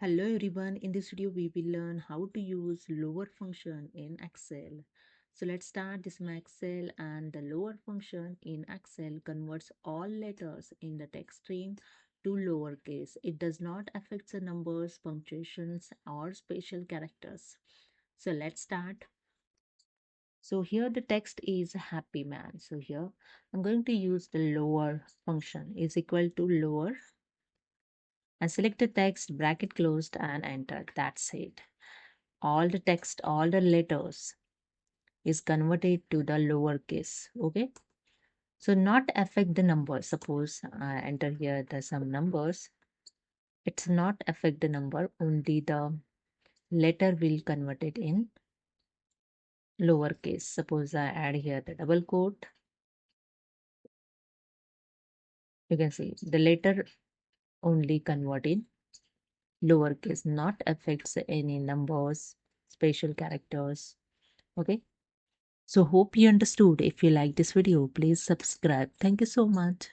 Hello everyone, in this video we will learn how to use lower function in Excel. So let's start this in Excel, and the lower function in Excel converts all letters in the text string to lowercase. It does not affect the numbers, punctuations or special characters. So let's start. So here the text is happy man. So here I'm going to use the lower function is equal to lower and select the text, bracket closed and enter. That's it. All the text, all the letters is converted to the lowercase. Okay. So not affect the numbers. Suppose I enter here the some numbers. It's not affect the number. Only the letter will convert it in lowercase. Suppose I add here the double quote. You can see the letter only convert in lowercase, not affects any numbers, special characters. Okay. So hope you understood. If you like this video, please subscribe. Thank you so much.